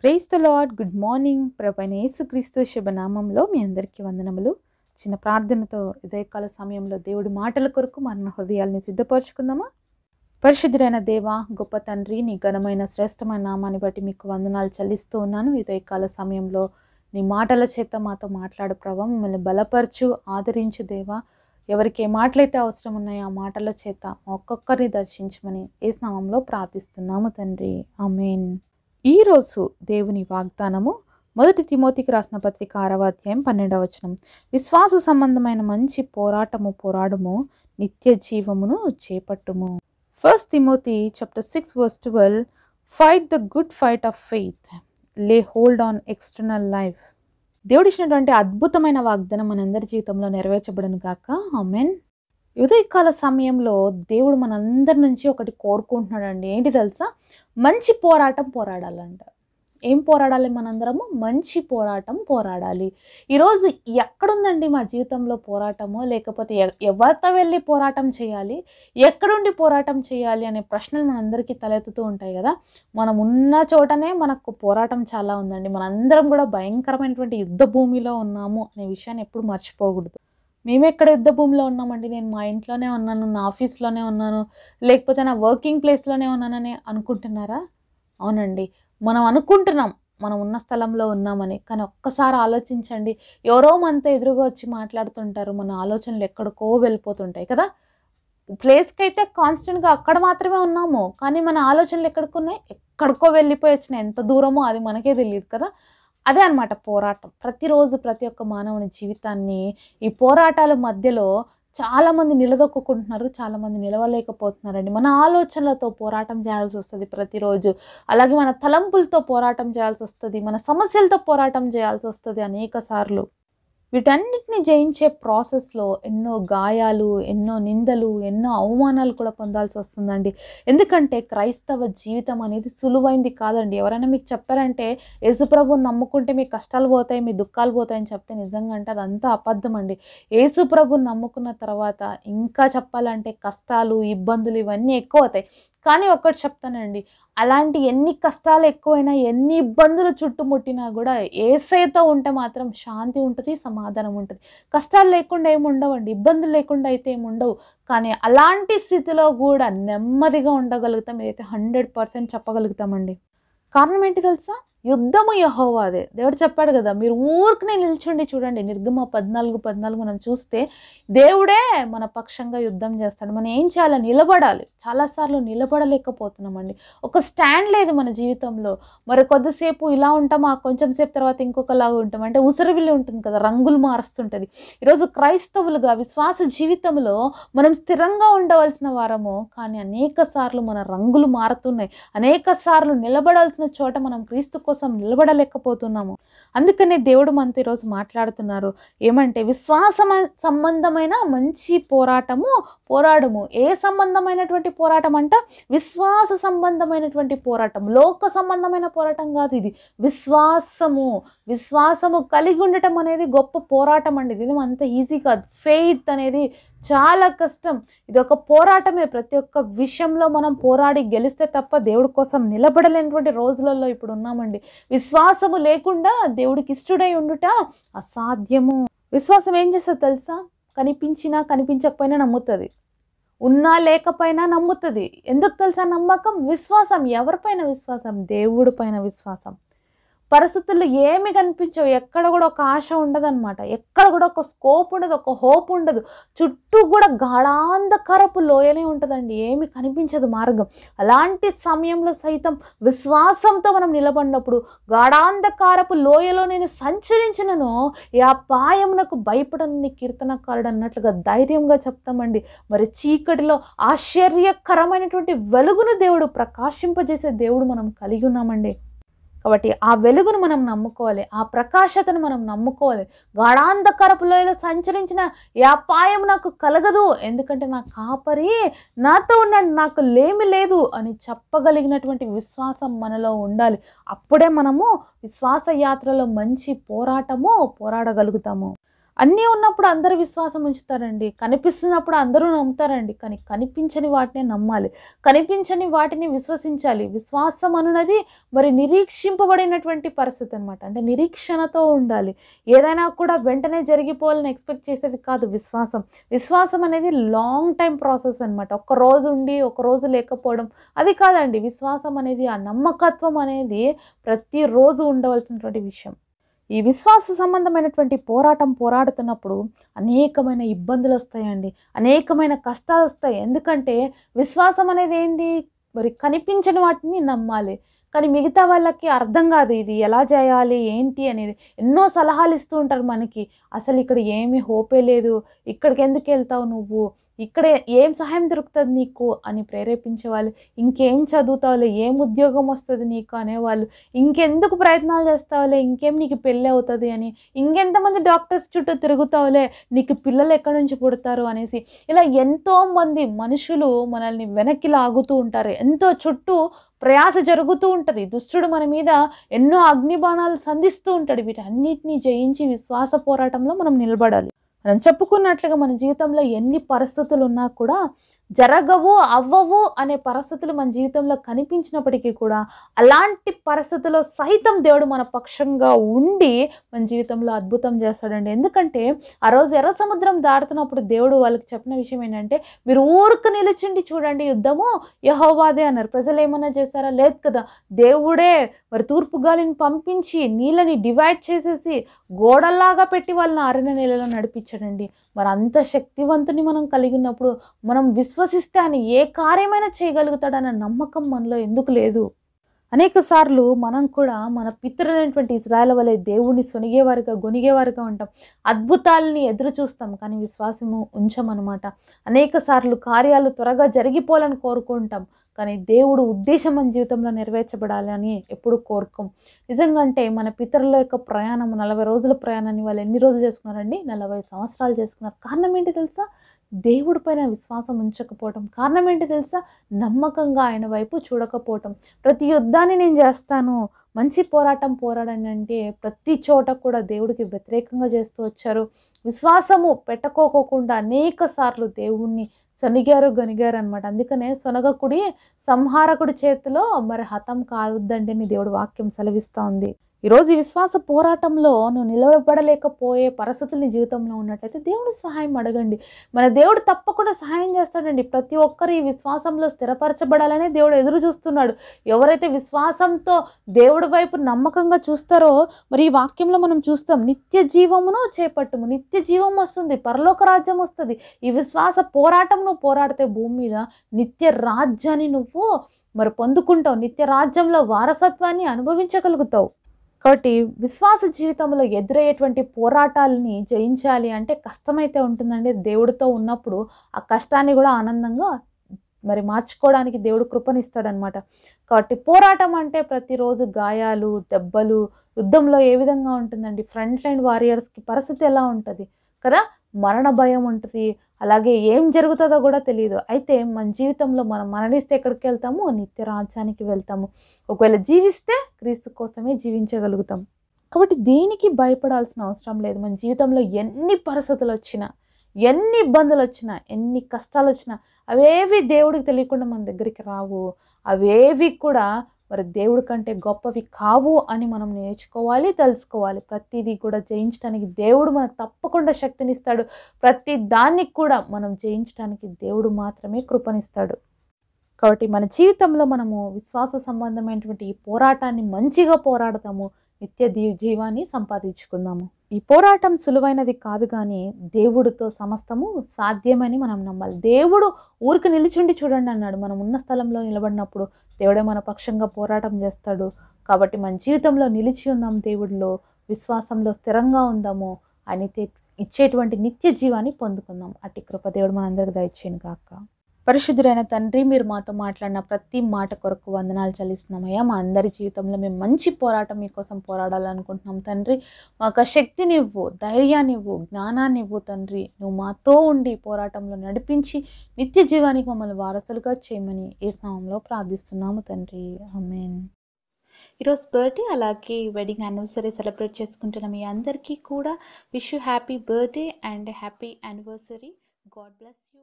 Praise the lord. Good morning. ప్రభువైన యేసుక్రీస్తు శుభనామంలో మీ అందరికీ వందనములు. చిన్న ప్రార్థనతో ఉదయకాల సమయంలో దేవుడి మాటల కొరకు మన హృదయాల్ని సిద్ధపరచుకుందామా? పరిశుద్ధుడైన దేవ, గొప్ప తండ్రి, నీ ఘనమైన శ్రేష్టమైన నామాన్ని బట్టి మీకు వందనాలు చెల్లిస్తూ ఉన్నాను. ఉదయకాల సమయంలో నీ మాటల చేత మాతో మాట్లాడు ప్రభావ, మిమ్మల్ని బలపరచు, ఆదరించు దేవా. ఎవరికి ఏ మాటలైతే అవసరం ఉన్నాయో ఆ మాటల చేత ఒక్కొక్కరిని దర్శించమని యేసు నామములో ప్రార్థిస్తున్నాము తండ్రి, ఆమేన్. ఈరోజు దేవుని వాగ్దానము 1 తిమోతికి రాసిన పత్రిక 6వ అధ్యాయం 12వ వచనం. విశ్వాస సంబంధమైన మంచి పోరాటము పోరాడుము, నిత్య జీవమును చేపట్టుము. 1 Timothy chapter 6 verse 12. Fight the good fight of faith. Lay hold on external life. దేవుడిచ్చినటువంటి అద్భుతమైన వాగ్దానం మనందరి జీవితంలో నెరవేర్చబడును గాక, ఆమేన్. ఉదయకాల సమయంలో దేవుడు మనందరి నుంచి ఒకటి కోరుకుంటున్నాడండి. ఏంటి తెలుసా? మంచి పోరాటం పోరాడాలంట. ఏం పోరాడాలి? మనందరము మంచి పోరాటం పోరాడాలి. ఈరోజు ఎక్కడుందండి మా జీవితంలో పోరాటము? లేకపోతే ఎవరితో వెళ్ళి పోరాటం చేయాలి, ఎక్కడుండి పోరాటం చేయాలి అనే ప్రశ్నలు మనందరికీ తలెత్తుతూ ఉంటాయి కదా. మనం ఉన్న చోటనే మనకు పోరాటం చాలా ఉందండి. మనందరం కూడా భయంకరమైనటువంటి యుద్ధ భూమిలో ఉన్నాము అనే విషయాన్ని ఎప్పుడు మర్చిపోకూడదు. మేము ఎక్కడ యుద్ధ భూమిలో ఉన్నామండి? నేను మా ఇంట్లోనే ఉన్నాను, నా ఆఫీస్లోనే ఉన్నాను, లేకపోతే నా వర్కింగ్ ప్లేస్లోనే ఉన్నానని అనుకుంటున్నారా? అవునండి, మనం అనుకుంటున్నాం మనం ఉన్న స్థలంలో ఉన్నామని. కానీ ఒక్కసారి ఆలోచించండి, ఎవరో మనతో ఎదురుగా వచ్చి మాట్లాడుతుంటారు, మన ఆలోచనలు ఎక్కడికో వెళ్ళిపోతుంటాయి కదా. ప్లేస్కి అయితే కాన్స్టెంట్గా అక్కడ మాత్రమే ఉన్నాము, కానీ మన ఆలోచనలు ఎక్కడికున్నాయి, ఎక్కడికో వెళ్ళిపోయి వచ్చినాయి. ఎంత దూరమో అది మనకే తెలియదు కదా. అదే అన్నమాట పోరాటం. ప్రతిరోజు ప్రతి ఒక్క మానవుని జీవితాన్ని ఈ పోరాటాల మధ్యలో చాలామంది నిలదొక్కుంటున్నారు, చాలామంది నిలవలేకపోతున్నారండి. మన ఆలోచనలతో పోరాటం చేయాల్సి వస్తుంది ప్రతిరోజు. అలాగే మన తలంపులతో పోరాటం చేయాల్సి వస్తుంది, మన సమస్యలతో పోరాటం చేయాల్సి వస్తుంది అనేక సార్లు. వీటన్నిటిని జయించే ప్రాసెస్లో ఎన్నో గాయాలు, ఎన్నో నిందలు, ఎన్నో అవమానాలు కూడా పొందాల్సి వస్తుందండి. ఎందుకంటే క్రైస్తవ జీవితం అనేది సులువైంది కాదండి. ఎవరైనా మీకు చెప్పారంటే యేసుప్రభుని నమ్ముకుంటే మీ కష్టాలు పోతాయి, మీ దుఃఖాలు పోతాయని చెప్తే నిజంగా అంటే అదంతా అబద్ధం అండి. యేసుప్రభుని నమ్ముకున్న తర్వాత ఇంకా చెప్పాలంటే కష్టాలు, ఇబ్బందులు ఇవన్నీ ఎక్కువ అవుతాయి. కానీ ఒక్కటి చెప్తానండి, అలాంటి ఎన్ని కష్టాలు ఎక్కువైనా, ఎన్ని ఇబ్బందులు చుట్టుముట్టినా కూడా యేసయ్యతో ఉంటే మాత్రం శాంతి ఉంటుంది, సమాధానం ఉంటుంది. కష్టాలు లేకుండా ఏమి ఉండవండి, ఇబ్బందులు లేకుండా అయితే ఏమి ఉండవు. కానీ అలాంటి స్థితిలో కూడా నెమ్మదిగా ఉండగలుగుతాం, ఇదైతే 100% చెప్పగలుగుతామండి. కారణం ఏంటి తెలుసా? యుద్ధము యెహోవాదే. దేవుడు చెప్పాడు కదా, మీరు ఊరికనే నిల్చుండి చూడండి. నిర్గమ 14:14 మనం చూస్తే దేవుడే మన పక్షంగా యుద్ధం చేస్తాడు. మనం ఏం చేయాలి? నిలబడాలి. చాలాసార్లు నిలబడలేకపోతున్నామండి. ఒక స్టాండ్ లేదు మన జీవితంలో. మరి కొద్దిసేపు ఇలా ఉంటాం, ఆ కొంచెం సేపు తర్వాత ఇంకొకలాగా ఉంటాం. అంటే ఉసిరివిల్లి ఉంటుంది కదా, రంగులు మారుస్తుంటుంది. ఈరోజు క్రైస్తవులుగా విశ్వాస జీవితంలో మనం స్థిరంగా ఉండవలసిన వారము, కానీ అనేక సార్లు మన రంగులు మారుతున్నాయి. అనేక సార్లు నిలబడాల్సిన చోట మనం క్రీస్తు కోసం నిలబడలేకపోతున్నాము. అందుకనే దేవుడు మనతో ఈరోజు మాట్లాడుతున్నారు. ఏమంటే విశ్వాస సంబంధమైన మంచి పోరాటము పోరాడము. ఏ సంబంధమైనటువంటి పోరాటం అంట? విశ్వాస సంబంధమైనటువంటి పోరాటం. లోక సంబంధమైన పోరాటం కాదు ఇది. విశ్వాసము కలిగి ఉండటం అనేది గొప్ప పోరాటం అండి. ఇది అంత ఈజీ కాదు. ఫెయిత్ అనేది చాలా కష్టం. ఇది ఒక పోరాటమే. ప్రతి ఒక్క విషయంలో మనం పోరాడి గెలిస్తే తప్ప దేవుడి కోసం నిలబడలేనటువంటి రోజులలో ఇప్పుడు ఉన్నామండి. విశ్వాసము లేకుండా దేవుడికి ఇష్టడై ఉండుట అసాధ్యము. విశ్వాసం ఏం చేస్తుంది తెలుసా? కనిపించినా కనిపించకపోయినా నమ్ముతుంది, ఉన్నా లేకపోయినా నమ్ముతుంది. ఎందుకు తెలుసా నమ్మకం? విశ్వాసం. ఎవరిపైన విశ్వాసం? దేవుడి పైన విశ్వాసం. పరిస్థితుల్లో ఏమి కనిపించవు, ఎక్కడ కూడా ఒక ఆశ ఉండదన్నమాట, ఎక్కడ కూడా ఒక స్కోప్ ఉండదు, ఒక హోప్ ఉండదు. చుట్టూ కూడా గాఢాంధకారపు లోయనే ఉంటుందండి, ఏమి కనిపించదు మార్గం. అలాంటి సమయంలో సైతం విశ్వాసంతో మనం నిలబడినప్పుడు గాఢాంధకారపు లోయలో నేను సంచరించినను ఈ అపాయమునకు భయపడని కీర్తనకారుడు అన్నట్లుగా ధైర్యంగా చెప్తామండి. మరి చీకటిలో ఆశ్చర్యకరమైనటువంటి వెలుగును దేవుడు ప్రకాశింపజేసే దేవుడు మనం కలిగి ఉన్నామండి. కాబట్టి ఆ వెలుగును మనం నమ్ముకోవాలి, ఆ ప్రకాశతను మనం నమ్ముకోవాలి. గాఢాంధకారపు లోయలో సంచరించిన ఏ అపాయం నాకు కలగదు, ఎందుకంటే నా కాపరి నాతో ఉన్నాడు, నాకు లేమి లేదు అని చెప్పగలిగినటువంటి విశ్వాసం మనలో ఉండాలి. అప్పుడే మనము విశ్వాస యాత్రలో మంచి పోరాటము పోరాడగలుగుతాము. అన్నీ ఉన్నప్పుడు అందరూ విశ్వాసం ఉంచుతారండి. కనిపిస్తున్నప్పుడు అందరూ నమ్ముతారండి. కానీ కనిపించని వాటినే నమ్మాలి. కనిపించని వాటిని విశ్వసించాలి. విశ్వాసం అనున్నది మరి నిరీక్షింపబడినటువంటి పరిస్థితి అనమాట. అంటే నిరీక్షణతో ఉండాలి. ఏదైనా కూడా వెంటనే జరిగిపోవాలని ఎక్స్‌పెక్ట్ చేసేది కాదు విశ్వాసం. విశ్వాసం అనేది లాంగ్ టైమ్ ప్రాసెస్ అనమాట. ఒక్కరోజు ఉండి, ఒకరోజు లేకపోవడం అది కాదండి. విశ్వాసం అనేది, ఆ నమ్మకత్వం అనేది ప్రతిరోజు ఉండవలసినటువంటి విషయం. ఈ విశ్వాస సంబంధమైనటువంటి పోరాడుతున్నప్పుడు అనేకమైన ఇబ్బందులు వస్తాయండి. అనేకమైన కష్టాలు వస్తాయి. ఎందుకంటే విశ్వాసం అనేది ఏంది? మరి కనిపించని వాటిని నమ్మాలి. కానీ మిగతా వాళ్ళకి అర్థం కాదు ఇది ఎలా చేయాలి? ఏంటి అనేది. ఎన్నో సలహాలు ఇస్తూ ఉంటారు మనకి. అసలు ఇక్కడ ఏమీ హోపే లేదు. ఇక్కడికెందుకెళ్తావు నువ్వు? ఇక్కడే ఏం సహాయం దొరుకుతది నీకు అని ప్రేరేపించేవాళ్ళు. ఇంకేం చదువుతావులే, ఏం ఉద్యోగం వస్తది నీకు అనేవాళ్ళు. ఇంకెందుకు ప్రయత్నాలు చేస్తావులే, ఇంకేం నీకు పెళ్ళి అవుతది అని. ఇంకెంతమంది డాక్టర్స్ చుట్టూ తిరుగుతావులే, నీకు పిల్లలు ఎక్కడి నుంచి పుడతారు అనేసి. ఇలా ఎంతోమంది మనుషులు మనల్ని వెనక్కి లాగుతూ ఉంటారు. ఎంతో చుట్టూ ప్రయాస జరుగుతూ ఉంటది. దుష్టుడు మన మీద ఎన్నో అగ్నిబాణాలు సంధిస్తూ ఉంటాడు. వీటన్నిటిని జయించి విశ్వాస పోరాటంలో మనం నిలబడాలి. మనం చెప్పుకున్నట్లుగా మన జీవితంలో ఎన్ని పరిస్థితులు ఉన్నా కూడా జరగవు, అవ్వవు అనే పరిస్థితులు మన జీవితంలో కనిపించినప్పటికీ కూడా అలాంటి పరిస్థితుల్లో సైతం దేవుడు మన పక్షంగా ఉండి మన జీవితంలో అద్భుతం చేస్తాడండి. ఎందుకంటే ఆ రోజు ఎర్ర సముద్రం దాటుతున్నప్పుడు దేవుడు వాళ్ళకి చెప్పిన విషయం ఏంటంటే, మీరు ఊరికి నిలిచిండి చూడండి, యుద్ధము యెహోవాదే అన్నారు. ప్రజలు ఏమన్నా చేశారా? లేదు కదా. దేవుడే మరి తూర్పు గాలిని పంపించి నీళ్ళని డివైడ్ చేసేసి గోడల్లాగా పెట్టి వాళ్ళని ఆరిన నీళ్ళలో నడిపించాడండి. మరి అంత శక్తివంతుని మనం కలిగి ఉన్నప్పుడు మనం విశ్వసిస్తే ఆయన ఏ కార్యమైనా చేయగలుగుతాడన్న నమ్మకం మనలో ఎందుకు లేదు? అనేక సార్లు మనం కూడా మన పితరులైనటువంటి ఇజ్రాయేల్ వలె దేవుణ్ణి సొనిగేవారుగా, గొనిగేవారుగా ఉంటాం. అద్భుతాలని ఎదురు చూస్తాం, కానీ విశ్వాసము ఉంచమన్నమాట. అనేక సార్లు కార్యాలు త్వరగా జరిగిపోవాలని కోరుకుంటాం, కానీ దేవుడు ఉద్దేశం మన జీవితంలో నెరవేర్చబడాలని ఎప్పుడు కోరుకోం. నిజంగా అంటే మన పితరుల యొక్క ప్రయాణం 40 రోజుల ప్రయాణాన్ని వాళ్ళు ఎన్ని రోజులు చేసుకున్నారండి? 40 సంవత్సరాలు చేసుకున్నారు. కారణం ఏంటి తెలుసా? దేవుడి పైన విశ్వాసం ఉంచకపోవటం. కారణం ఏంటి తెలుసా? నమ్మకంగా ఆయన వైపు చూడకపోవటం. ప్రతి యుద్ధాన్ని నేను చేస్తాను, మంచి పోరాటం పోరాడని అంటే ప్రతి చోట కూడా దేవుడికి వ్యతిరేకంగా చేస్తూ వచ్చారు. విశ్వాసము పెట్టుకోకుండా అనేక సార్లు దేవుణ్ణి గొనిగారు అనమాట. అందుకనే సొనగకుడి సంహారకుడి చేతిలో మరి హతం కావద్దండి అని దేవుడు వాక్యం సెలవిస్తూ ఉంది. ఈరోజు ఈ విశ్వాస పోరాటంలో నువ్వు నిలబడలేకపోయే పరిస్థితులు నీ జీవితంలో ఉన్నట్లయితే దేవుడి సహాయం అడగండి. మన దేవుడు తప్పకుండా సహాయం చేస్తాడండి. ప్రతి ఒక్కరు ఈ విశ్వాసంలో స్థిరపరచబడాలనే దేవుడు ఎదురు చూస్తున్నాడు. ఎవరైతే విశ్వాసంతో దేవుడి వైపు నమ్మకంగా చూస్తారో మరి ఈ వాక్యంలో మనం చూస్తాం, నిత్య జీవమును చేపట్టుము. నిత్య జీవం వస్తుంది, పరలోక రాజ్యం వస్తుంది. ఈ విశ్వాస పోరాటం నువ్వు పోరాడితే భూమి మీద నిత్య రాజ్యాన్ని నువ్వు మరి పొందుకుంటావు. నిత్య రాజ్యంలో వారసత్వాన్ని అనుభవించగలుగుతావు. కాబట్టి విశ్వాస జీవితంలో ఎదురయ్యేటువంటి పోరాటాలని జయించాలి అంటే కష్టమైతే ఉంటుందండి. దేవుడితో ఉన్నప్పుడు ఆ కష్టాన్ని కూడా ఆనందంగా మరి మార్చుకోవడానికి దేవుడు కృపనిస్తాడనమాట. కాబట్టి పోరాటం అంటే ప్రతిరోజు గాయాలు, దెబ్బలు, యుద్ధంలో ఏ విధంగా ఉంటుందండి? ఫ్రంట్ లైన్ వారియర్స్కి పరిస్థితి ఎలా ఉంటుంది కదా? మరణ భయం ఉంటుంది. అలాగే ఏం జరుగుతుందో కూడా తెలియదు. అయితే మన జీవితంలో మనం మరణిస్తే ఎక్కడికి వెళ్తాము? నిత్య రాజ్యానికి వెళ్తాము. ఒకవేళ జీవిస్తే క్రీస్తు కోసమే జీవించగలుగుతాం. కాబట్టి దేనికి భయపడాల్సిన అవసరం లేదు. మన జీవితంలో ఎన్ని పరిస్థితులు వచ్చినా, ఎన్ని ఇబ్బందులు వచ్చినా, ఎన్ని కష్టాలు వచ్చినా అవేవి దేవుడికి తెలియకుండా మన దగ్గరికి రావు. అవేవి కూడా మరి దేవుడి కంటే గొప్పవి కావు అని మనం నేర్చుకోవాలి, తెలుసుకోవాలి. ప్రతిదీ కూడా జయించడానికి దేవుడు మనకు తప్పకుండా శక్తినిస్తాడు. ప్రతి దానికి కూడా మనం జయించడానికి దేవుడు మాత్రమే కృపనిస్తాడు. కాబట్టి మన జీవితంలో మనము విశ్వాస సంబంధమైనటువంటి ఈ పోరాటాన్ని మంచిగా పోరాడతాము, నిత్య జీవాన్ని సంపాదించుకుందాము. ఈ పోరాటం సులువైనది కాదు, కానీ దేవుడితో సమస్తము సాధ్యమని మనం నమ్మాలి. దేవుడు ఊరికి నిలిచుండి చూడండి అన్నాడు. మనం ఉన్న స్థలంలో నిలబడినప్పుడు దేవుడే మన పక్షంగా పోరాటం చేస్తాడు. కాబట్టి మన జీవితంలో నిలిచి ఉందాం, దేవుడిలో విశ్వాసంలో స్థిరంగా ఉందాము, ఆయన ఇచ్చేటువంటి నిత్య జీవాన్ని పొందుకుందాం. అట్టి కృప దేవుడు మనందరికి దయచేయను గాక. పరిశుద్ధుడైన తండ్రి, మీరు మాతో మాట్లాడిన ప్రతి మాట కొరకు వందనాలు చెల్లిస్తున్నామయ్యా. మా అందరి జీవితంలో మేము మంచి పోరాటం మీకోసం పోరాడాలనుకుంటున్నాం తండ్రి. మాకు శక్తిని ఇవ్వు, ధైర్యాన్ని ఇవ్వు, జ్ఞానాన్ని ఇవ్వు తండ్రి. నువ్వు మాతో ఉండి పోరాటంలో నడిపించి నిత్య జీవానికి మమ్మల్ని వారసులుగా చేయమని యేసు నామములో ప్రార్థిస్తున్నాము తండ్రి. ఆమేన్. ఈరోజు బర్త్డే అలాగే వెడ్డింగ్ యానివర్సరీ సెలబ్రేట్ చేసుకుంటున్న మీ అందరికీ కూడా wish you happy birthday and happy anniversary. God bless you.